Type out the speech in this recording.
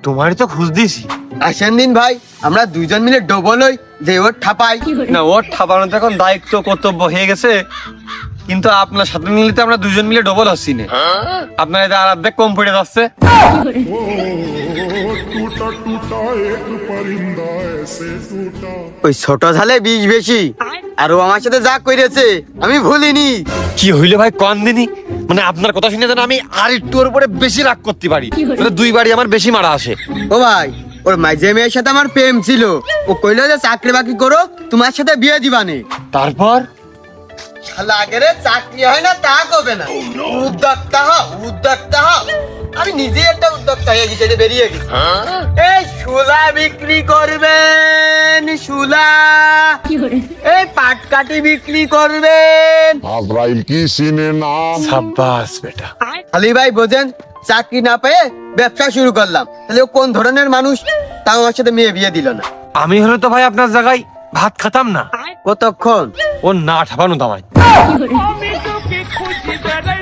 তোমারই তো খুঁজ দিছি। আসেন দিন ভাই, আমরা দুইজন মিলে ডবল হই, যে ওর ঠাপাই। না, ওর ঠাপানো তো এখন দায়িত্ব কর্তব্য হয়ে গেছে, কিন্তু আপনার সাথে মিলে তো আমরা দুজন মিলে ডবল হচ্ছি না। আপনার এটা আর অর্ধেক কম পড়ে যাচ্ছে। ওই ছোট ঝালে বিষ বেশি, আর ও আমার সাথে যা করেছে আমি ভুলিনি। কি হইলে ভাই কন দিনই, মানে আপনার কথা শুনে যেন আমি আর একটু ওর উপরে বেশি রাগ করতে পারি, মানে দুইবারই আমার বেশি মারা আসে। ও ভাই, ওর মাঝে মেয়ের সাথে আমার প্রেম ছিল, ও কইলো যে চাকরি বাকরি করো, তোমার সাথে বিয়ে দিবানে। তারপর শালা আগেরে চাকরি হয় না তা কবে না, উদ্যোক্তা হও, উদ্যোক্তা হও। আমি নিজে একটা উদ্যোক্তা হয়ে গেছি, যে বেরিয়ে গেছি। এই শুলা বিক্রি করবেন, শুলা। এই পাটকাঠি বিক্রি করবেন। আজরাইল কি চিনে না? সাব্বাস বেটা। আলী ভাই বোঝেন, চাকরি না পেয়ে ব্যবসা শুরু করলাম, তাহলে ও কোন ধরনের মানুষ, তাও আমার সাথে মেয়ে বিয়ে দিল না। আমি হলে তো ভাই আপনার জায়গায় ভাত খাতাম না। কতক্ষণ ও না ঠাপানো দামাই। আমি তোকে খুঁজি বেড়াই